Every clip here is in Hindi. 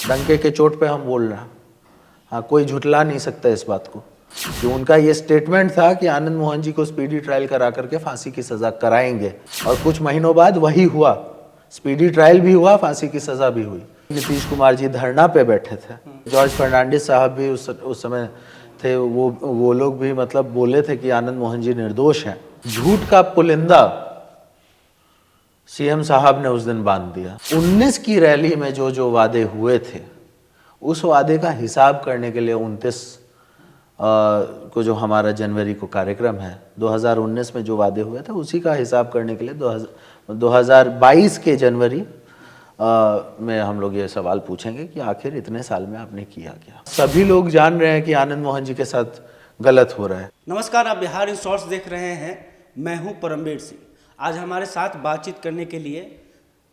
डंके के चोट पे हम बोल रहे हैं। हाँ, कोई झुटला नहीं सकता इस बात को कि उनका ये स्टेटमेंट था कि आनंद मोहन जी को स्पीडी ट्रायल करा करके फांसी की सजा कराएंगे, और कुछ महीनों बाद वही हुआ। स्पीडी ट्रायल भी हुआ, फांसी की सजा भी हुई। नीतीश कुमार जी धरना पे बैठे थे, जॉर्ज फर्नांडिस साहब भी उस समय थे। वो लोग भी मतलब बोले थे कि आनंद मोहन जी निर्दोष हैं। झूठ का पुलिंदा सीएम साहब ने उस दिन बांध दिया। 19 की रैली में जो जो वादे हुए थे, उस वादे का हिसाब करने के लिए 29 को जो हमारा जनवरी को कार्यक्रम है, 2019 में जो वादे हुए थे उसी का हिसाब करने के लिए 2022 के जनवरी में हम लोग ये सवाल पूछेंगे कि आखिर इतने साल में आपने किया क्या। सभी लोग जान रहे हैं कि आनंद मोहन जी के साथ गलत हो रहा है। नमस्कार, आप बिहार इन शॉर्ट्स देख रहे हैं। मैं हूं परमवीर सिंह। आज हमारे साथ बातचीत करने के लिए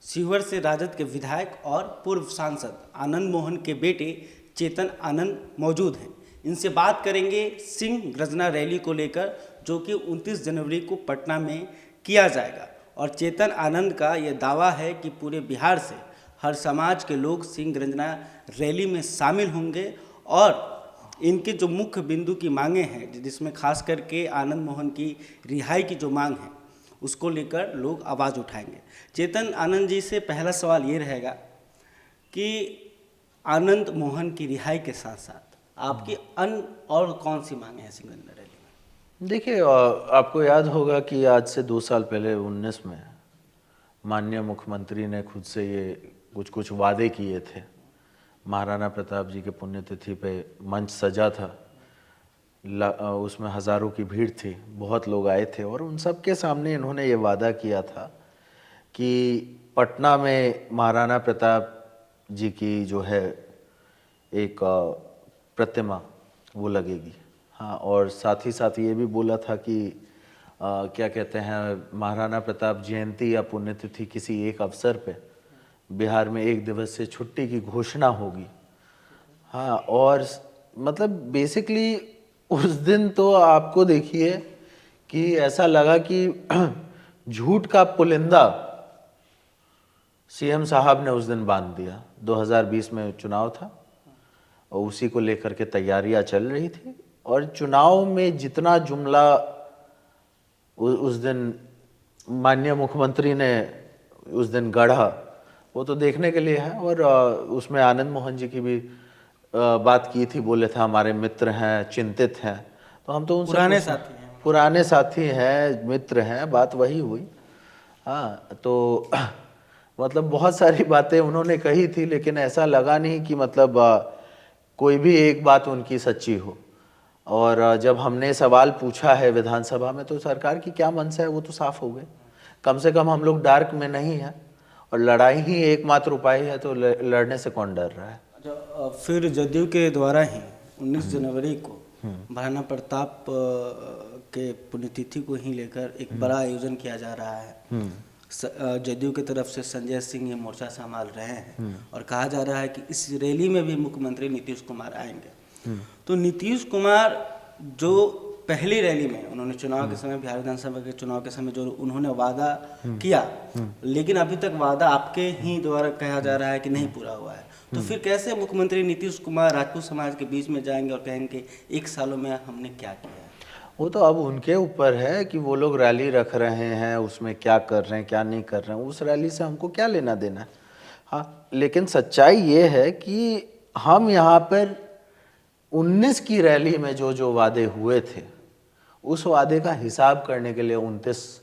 शिवहर से राजद के विधायक और पूर्व सांसद आनंद मोहन के बेटे चेतन आनंद मौजूद हैं। इनसे बात करेंगे सिंह गर्जना रैली को लेकर, जो कि 29 जनवरी को पटना में किया जाएगा। और चेतन आनंद का ये दावा है कि पूरे बिहार से हर समाज के लोग सिंह गर्जना रैली में शामिल होंगे और इनके जो मुख्य बिंदु की मांगें हैं, जिसमें खास करके आनंद मोहन की रिहाई की जो मांग है, उसको लेकर लोग आवाज़ उठाएंगे। चेतन आनंद जी से पहला सवाल ये रहेगा कि आनंद मोहन की रिहाई के साथ साथ आपकी अन्य और कौन सी मांगे हैं सिंह गर्जना रैली में? देखिए, आपको याद होगा कि आज से 2 साल पहले 19 में माननीय मुख्यमंत्री ने खुद से ये कुछ वादे किए थे। महाराणा प्रताप जी के पुण्यतिथि पे मंच सजा था, उसमें हज़ारों की भीड़ थी, बहुत लोग आए थे, और उन सब के सामने इन्होंने ये वादा किया था कि पटना में महाराणा प्रताप जी की जो है एक प्रतिमा वो लगेगी। हाँ, और साथ ही साथ ये भी बोला था कि क्या कहते हैं, महाराणा प्रताप जयंती या पुण्यतिथि किसी एक अवसर पे बिहार में 1 दिवस से छुट्टी की घोषणा होगी। हाँ, और मतलब बेसिकली उस दिन तो आपको देखिए कि ऐसा लगा कि झूठ का पुलिंदा सीएम साहब ने उस दिन बांध दिया। 2020 में चुनाव था और उसी को लेकर के तैयारियां चल रही थी, और चुनाव में जितना जुमला उस दिन माननीय मुख्यमंत्री ने उस दिन गढ़ा, वो तो देखने के लिए है। और उसमें आनंद मोहन जी की भी बात की थी, बोले थे हमारे मित्र हैं, चिंतित हैं, तो हम तो उनसे पुराने साथी हैं, मित्र हैं, बात वही हुई। हाँ, तो मतलब बहुत सारी बातें उन्होंने कही थी, लेकिन ऐसा लगा नहीं कि मतलब कोई भी एक बात उनकी सच्ची हो। और जब हमने सवाल पूछा है विधानसभा में, तो सरकार की क्या मंशा है वो तो साफ हो गए। कम से कम हम लोग डार्क में नहीं हैं, और लड़ाई ही एकमात्र उपाय है, तो लड़ने से कौन डर रहा है। फिर जदयू के द्वारा ही 19 जनवरी को महाराणा प्रताप के पुण्यतिथि को ही लेकर एक बड़ा आयोजन किया जा रहा है। जदयू की तरफ से संजय सिंह ये मोर्चा संभाल रहे हैं, और कहा जा रहा है कि इस रैली में भी मुख्यमंत्री नीतीश कुमार आएंगे। तो नीतीश कुमार जो पहली रैली में उन्होंने चुनाव के समय, बिहार विधानसभा के चुनाव के समय जो उन्होंने वादा किया, लेकिन अभी तक वादा आपके ही द्वारा कहा जा रहा है कि नहीं पूरा हुआ है, तो फिर कैसे मुख्यमंत्री नीतीश कुमार राजपूत समाज के बीच में जाएंगे और कहेंगे 1 सालों में हमने क्या किया है? वो तो अब उनके ऊपर है कि वो लोग रैली रख रहे हैं, उसमें क्या कर रहे हैं क्या नहीं कर रहे हैं, उस रैली से हमको क्या लेना देना है। हाँ, लेकिन सच्चाई ये है कि हम यहाँ पर 19 की रैली में जो जो वादे हुए थे, उस वादे का हिसाब करने के लिए 29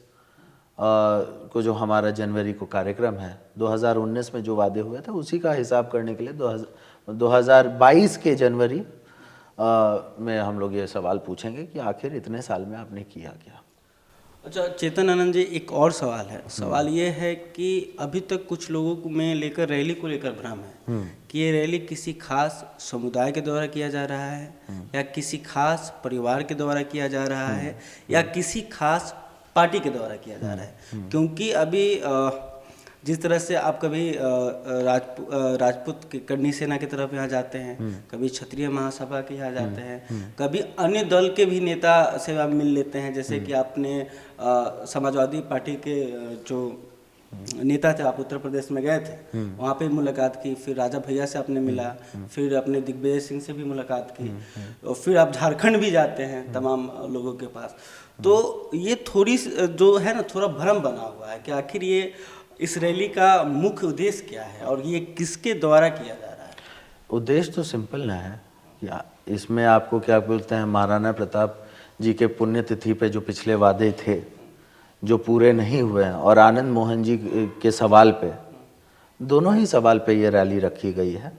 को जो हमारा जनवरी को कार्यक्रम है, 2019 में जो वादे हुए थे उसी का हिसाब करने के लिए 2022 के जनवरी में हम लोग ये सवाल पूछेंगे कि आखिर इतने साल में आपने किया क्या। अच्छा चेतन आनंद जी, एक और सवाल है। सवाल ये है कि अभी तक कुछ लोगों को में लेकर रैली को लेकर भ्रम है कि ये रैली किसी खास समुदाय के द्वारा किया जा रहा है, या किसी खास परिवार के द्वारा किया जा रहा है, या किसी खास पार्टी के द्वारा किया जा रहा है। क्योंकि अभी जिस तरह से आप कभी राजपूत की करनी सेना की तरफ यहाँ जाते हैं, कभी क्षत्रिय महासभा के यहाँ जाते हैं, कभी अन्य दल के भी नेता से आप मिल लेते हैं, जैसे कि आपने समाजवादी पार्टी के जो नेता थे, आप उत्तर प्रदेश में गए थे, वहाँ पे मुलाकात की, फिर राजा भैया से आपने मिला, फिर अपने दिग्विजय सिंह से भी मुलाकात की, और फिर आप झारखंड भी जाते हैं तमाम लोगों के पास। तो ये थोड़ी जो है ना, थोड़ा भ्रम बना हुआ है कि आखिर ये इस रैली का मुख्य उद्देश्य क्या है और ये किसके द्वारा किया जा रहा है। उद्देश्य तो सिंपल ना है कि इसमें आपको क्या बोलते हैं, महाराणा प्रताप जी के पुण्यतिथि पे जो पिछले वादे थे जो पूरे नहीं हुए हैं, और आनंद मोहन जी के सवाल पे, दोनों ही सवाल पे ये रैली रखी गई है।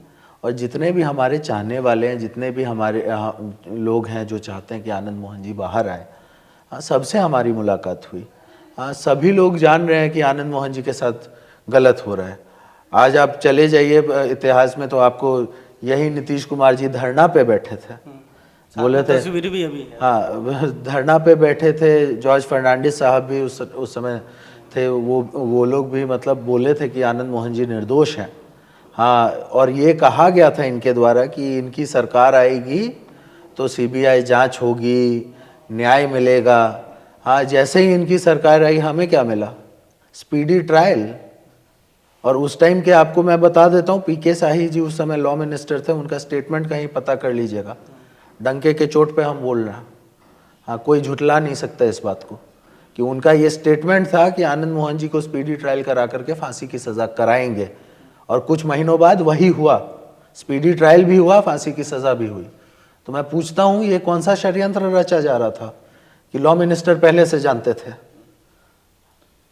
और जितने भी हमारे चाहने वाले हैं, जितने भी हमारे लोग हैं जो चाहते हैं कि आनंद मोहन जी बाहर आए, सबसे हमारी मुलाकात हुई। सभी लोग जान रहे हैं कि आनंद मोहन जी के साथ गलत हो रहा है। आज आप चले जाइए इतिहास में तो आपको यही नीतीश कुमार जी धरना पे बैठे थे, बोले थे, तस्वीर भी अभी है। हाँ, धरना पे बैठे थे। जॉर्ज फर्नांडिस साहब भी उस समय थे, वो लोग भी मतलब बोले थे कि आनंद मोहन जी निर्दोष हैं। हाँ, और ये कहा गया था इनके द्वारा कि इनकी सरकार आएगी तो सीबीआई जांच होगी, न्याय मिलेगा। हाँ, जैसे ही इनकी सरकार आई, हमें क्या मिला? Speedy trial. और उस टाइम के आपको मैं बता देता हूँ, पीके शाही जी उस समय लॉ मिनिस्टर थे, उनका स्टेटमेंट कहीं पता कर लीजिएगा, डंके के चोट पे हम बोल रहे हैं। हाँ, कोई झुटला नहीं सकता इस बात को कि उनका ये स्टेटमेंट था कि आनंद मोहन जी को स्पीडी ट्रायल करा करके फांसी की सज़ा कराएंगे। और कुछ महीनों बाद वही हुआ, स्पीडी ट्रायल भी हुआ, फांसी की सज़ा भी हुई। तो मैं पूछता हूँ, ये कौन सा षड्यंत्र रचा जा रहा था कि लॉ मिनिस्टर पहले से जानते थे?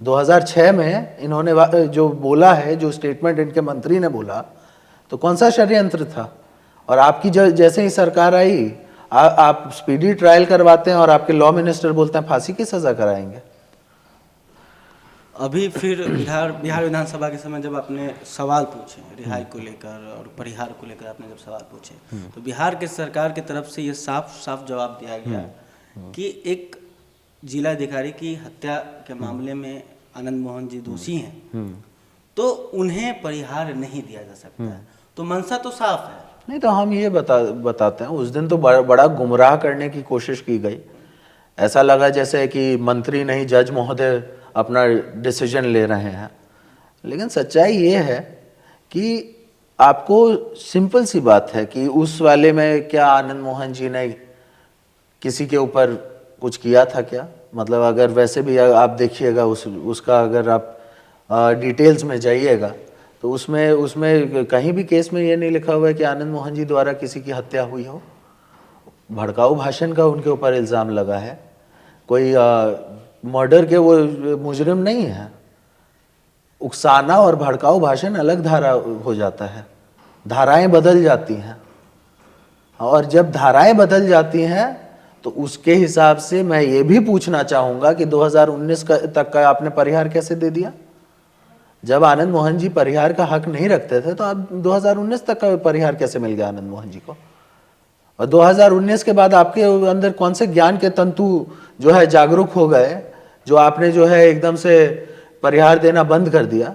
2006 में इन्होंने जो बोला है, जो स्टेटमेंट इनके मंत्री ने बोला, तो कौन सा षड्यंत्र था? और आपकी जैसे ही सरकार आई, आप स्पीडी ट्रायल करवाते हैं और आपके लॉ मिनिस्टर बोलते हैं फांसी की सज़ा कराएंगे। अभी फिर बिहार विधानसभा के समय जब आपने सवाल पूछे रिहाई को लेकर और परिहार को लेकर, आपने जब सवाल पूछे तो बिहार के सरकार की तरफ से ये साफ साफ जवाब दिया गया कि एक जिलाधिकारी की हत्या के मामले में आनंद मोहन जी दोषी हैं, तो उन्हें परिहार नहीं दिया जा सकता है। तो मंशा तो साफ है। नहीं तो हम ये बताते हैं, उस दिन तो बड़ा गुमराह करने की कोशिश की गई। ऐसा लगा जैसे कि मंत्री नहीं जज महोदय अपना डिसीजन ले रहे हैं। लेकिन सच्चाई ये है कि आपको सिंपल सी बात है कि उस वाले में क्या आनंद मोहन जी ने किसी के ऊपर कुछ किया था क्या? मतलब अगर वैसे भी आप देखिएगा उसका अगर आप डिटेल्स में जाइएगा तो उसमें कहीं भी केस में ये नहीं लिखा हुआ है कि आनंद मोहन जी द्वारा किसी की हत्या हुई हो। भड़काऊ भाषण का उनके ऊपर इल्ज़ाम लगा है, कोई मर्डर के वो मुजरिम नहीं है। उकसाना और भड़काऊ भाषण अलग धारा हो जाता है, धाराएं बदल जाती हैं, और जब धाराएं बदल जाती हैं तो उसके हिसाब से मैं ये भी पूछना चाहूँगा कि 2019 तक का आपने परिहार कैसे दे दिया? जब आनंद मोहन जी परिहार का हक नहीं रखते थे तो आप 2019 तक का परिहार कैसे मिल गया आनंद मोहन जी को? और 2019 के बाद आपके अंदर कौन से ज्ञान के तंतु जो है जागरूक हो गए, जो आपने जो है एकदम से परिहार देना बंद कर दिया?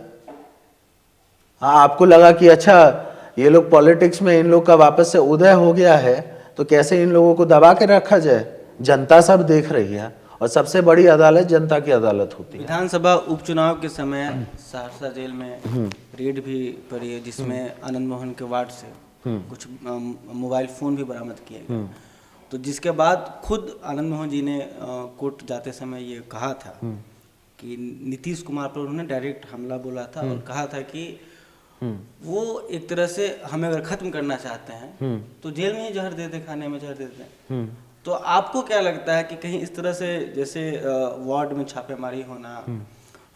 हाँ, आपको लगा कि अच्छा ये लोग पॉलिटिक्स में इन लोग का वापस से उदय हो गया है, तो कैसे इन लोगों को दबा के रखा जाए? जनता सब देख रही है, और सबसे बड़ी अदालत जनता की अदालत होती है। विधानसभा उपचुनाव के समय सहरसा जेल में रेड भी पड़ी है, जिसमें आनंद मोहन के वार्ड से कुछ मोबाइल फ़ोन भी बरामद किए गए। तो जिसके बाद खुद आनंद मोहन जी ने कोर्ट जाते समय ये कहा था कि नीतीश कुमार पर उन्होंने डायरेक्ट हमला बोला था और कहा था कि वो एक तरह से हमें अगर ख़त्म करना चाहते हैं तो जेल में ही जहर दे दे, खाने में जहर दे दें। तो आपको क्या लगता है कि कहीं इस तरह से जैसे वार्ड में छापेमारी होना,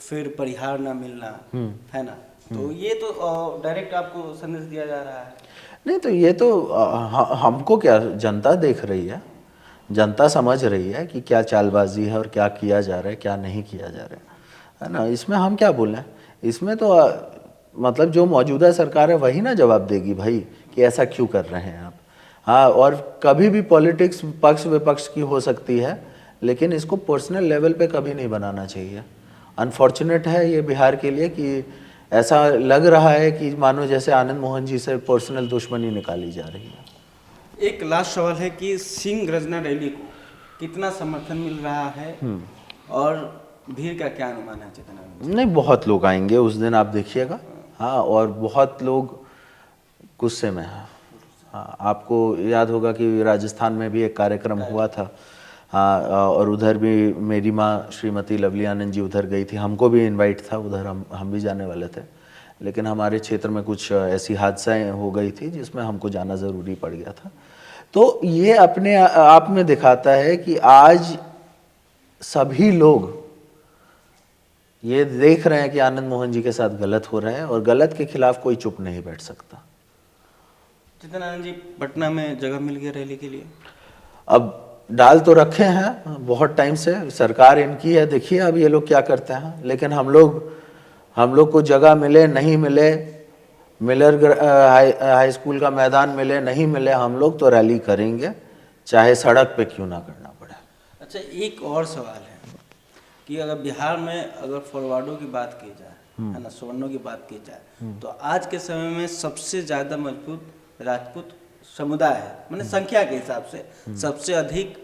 फिर परिहार ना मिलना, है ना, तो ये तो डायरेक्ट आपको संदेश दिया जा रहा है? नहीं तो ये तो हमको क्या, जनता देख रही है, जनता समझ रही है कि क्या चालबाजी है और क्या किया जा रहा है, क्या नहीं किया जा रहा है ना। इसमें हम क्या बोलें? इसमें तो मतलब जो मौजूदा सरकार है वही ना जवाब देगी भाई कि ऐसा क्यों कर रहे हैं आप। हाँ, और कभी भी पॉलिटिक्स पक्ष विपक्ष की हो सकती है, लेकिन इसको पर्सनल लेवल पे कभी नहीं बनाना चाहिए। अनफॉर्चुनेट है ये बिहार के लिए कि ऐसा लग रहा है कि मानो जैसे आनंद मोहन जी से पर्सनल दुश्मनी निकाली जा रही है। एक लास्ट सवाल है कि सिंह गर्जना रैली को कितना समर्थन मिल रहा है और भीड़ का क्या अनुमान है चेतन आनंद? नहीं, बहुत लोग आएंगे उस दिन, आप देखिएगा। हाँ, और बहुत लोग गुस्से में हैं। हाँ, आपको याद होगा कि राजस्थान में भी एक कार्यक्रम हुआ था। हाँ, और उधर भी मेरी माँ श्रीमती लवली आनंद जी उधर गई थी, हमको भी इनवाइट था उधर, हम भी जाने वाले थे, लेकिन हमारे क्षेत्र में कुछ ऐसी हादसाएं हो गई थी जिसमें हमको जाना ज़रूरी पड़ गया था। तो ये अपने आप में दिखाता है कि आज सभी लोग ये देख रहे हैं कि आनंद मोहन जी के साथ गलत हो रहा है, और गलत के खिलाफ कोई चुप नहीं बैठ सकता। चेतन आनंद जी, पटना में जगह मिल गया रैली के लिए? अब डाल तो रखे हैं बहुत टाइम से, सरकार इनकी है, देखिए अब ये लोग क्या करते हैं। लेकिन हम लोग को जगह मिले नहीं मिले, मिलर हाई स्कूल का मैदान मिले नहीं मिले, हम लोग तो रैली करेंगे, चाहे सड़क पे क्यों ना करना पड़े। अच्छा, एक और सवाल है कि अगर बिहार में अगर फॉरवर्डों की बात की जाए, है ना, सवर्णों की बात की जाए, तो आज के समय में सबसे ज़्यादा मजबूत राजपूत समुदाय है, मैंने संख्या के हिसाब से सबसे अधिक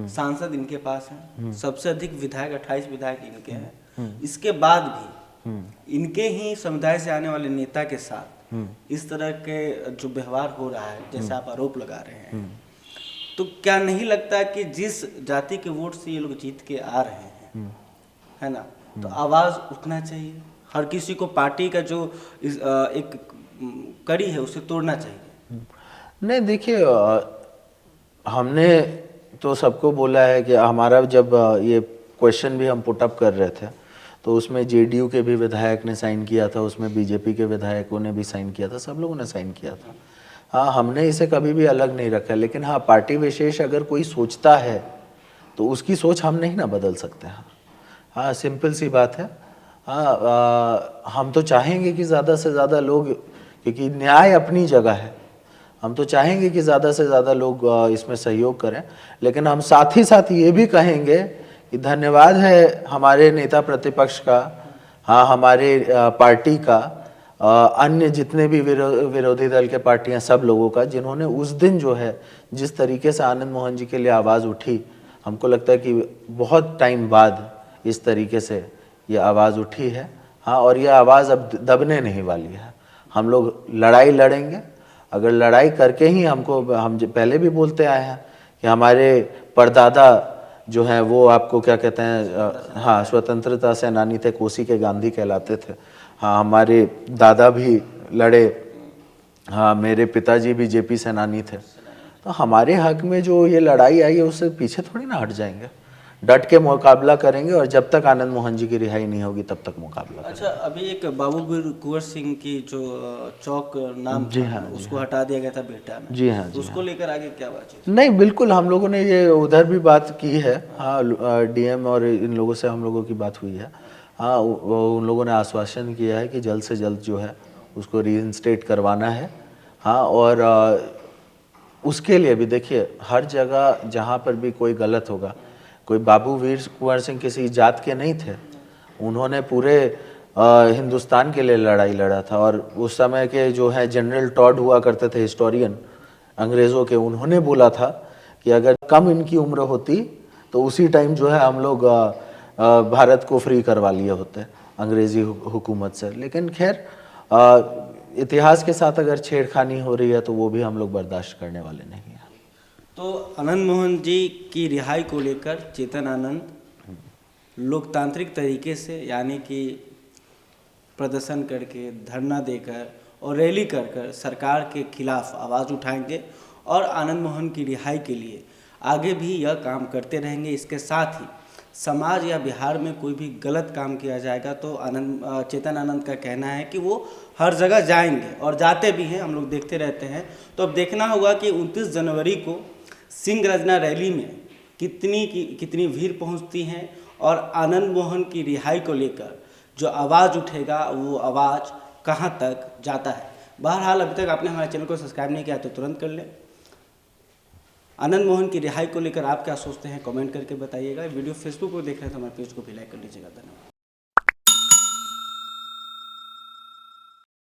सांसद इनके पास हैं, सबसे अधिक विधायक 28 विधायक इनके हैं। इसके बाद भी इनके ही समुदाय से आने वाले नेता के साथ इस तरह के जो व्यवहार हो रहा है, जैसे आप आरोप लगा रहे हैं, तो क्या नहीं लगता कि जिस जाति के वोट से ये लोग जीत के आ रहे हैं, है ना, तो आवाज़ उठना चाहिए, हर किसी को पार्टी का जो एक कड़ी है उसे तोड़ना चाहिए? नहीं, देखिए, हमने तो सबको बोला है कि हमारा जब ये क्वेश्चन भी हम पुट अप कर रहे थे तो उसमें जेडीयू के भी विधायक ने साइन किया था, उसमें बीजेपी के विधायकों ने भी साइन किया था, सब लोगों ने साइन किया था। हाँ, हमने इसे कभी भी अलग नहीं रखा, लेकिन हाँ, पार्टी विशेष अगर कोई सोचता है तो उसकी सोच हम नहीं ना बदल सकते हैं। हाँ, सिंपल सी बात है। हाँ, हम तो चाहेंगे कि ज़्यादा से ज़्यादा लोग, क्योंकि न्याय अपनी जगह है, हम तो चाहेंगे कि ज़्यादा से ज़्यादा लोग इसमें सहयोग करें, लेकिन हम साथ ही साथ ये भी कहेंगे कि धन्यवाद है हमारे नेता प्रतिपक्ष का, हाँ, हमारे पार्टी का, अन्य जितने भी विरोधी दल के पार्टियां, सब लोगों का, जिन्होंने उस दिन जो है जिस तरीके से आनंद मोहन जी के लिए आवाज़ उठी, हमको लगता है कि बहुत टाइम बाद इस तरीके से ये आवाज़ उठी है। हाँ, और ये आवाज़ अब दबने नहीं वाली है। हम लोग लड़ाई लड़ेंगे, अगर लड़ाई करके ही हम पहले भी बोलते आए हैं कि हमारे परदादा जो हैं वो आपको क्या कहते हैं, हाँ, स्वतंत्रता सेनानी थे, कोसी के गांधी कहलाते थे। हाँ, हमारे दादा भी लड़े, हाँ, मेरे पिताजी भी जेपी सेनानी थे। तो हमारे हक में जो ये लड़ाई आई है उससे पीछे थोड़ी ना हट जाएंगे, डट के मुकाबला करेंगे, और जब तक आनंद मोहन जी की रिहाई नहीं होगी तब तक मुकाबला करेंगे। अच्छा, अभी एक बाबू कुंवर सिंह की जो चौक नाम जी था, हाँ, उसको हटा दिया गया था बिहटा में। जी हाँ, जी उसको हाँ। लेकर आगे क्या बातचीत? नहीं, बिल्कुल, हम लोगों ने ये उधर भी बात की है। हाँ, डीएम और इन लोगों से हम लोगों की बात हुई है। हाँ, उन लोगों ने आश्वासन किया है कि जल्द से जल्द जो है उसको रीइंस्टेट करवाना है। हाँ, और उसके लिए भी देखिए, हर जगह जहाँ पर भी कोई गलत होगा, कोई बाबू वीर कुंवर सिंह किसी जात के नहीं थे, उन्होंने पूरे हिंदुस्तान के लिए लड़ाई लड़ा था। और उस समय के जो है जनरल टॉड हुआ करते थे, हिस्टोरियन अंग्रेज़ों के, उन्होंने बोला था कि अगर कम इनकी उम्र होती तो उसी टाइम जो है हम लोग भारत को फ्री करवा लिए होते अंग्रेज़ी हुकूमत से। लेकिन खैर, इतिहास के साथ अगर छेड़खानी हो रही है तो वो भी हम लोग बर्दाश्त करने वाले नहीं हैं। तो आनंद मोहन जी की रिहाई को लेकर चेतन आनंद लोकतांत्रिक तरीके से, यानी कि प्रदर्शन करके, धरना देकर और रैली कर सरकार के खिलाफ आवाज़ उठाएंगे और आनंद मोहन की रिहाई के लिए आगे भी यह काम करते रहेंगे। इसके साथ ही समाज या बिहार में कोई भी गलत काम किया जाएगा तो चेतन आनंद का कहना है कि वो हर जगह जाएंगे और जाते भी हैं, हम लोग देखते रहते हैं। तो अब देखना होगा कि 29 जनवरी को सिंहगर्जना रैली में कितनी भीड़ पहुंचती है और आनंद मोहन की रिहाई को लेकर जो आवाज़ उठेगा वो आवाज़ कहां तक जाता है। बहरहाल, अभी तक आपने हमारे चैनल को सब्सक्राइब नहीं किया तो तुरंत कर लें। आनंद मोहन की रिहाई को लेकर आप क्या सोचते हैं, कमेंट करके बताइएगा। वीडियो फेसबुक पर देख रहे हैं तो हमारे पेज को भी लाइक कर लीजिएगा। धन्यवाद।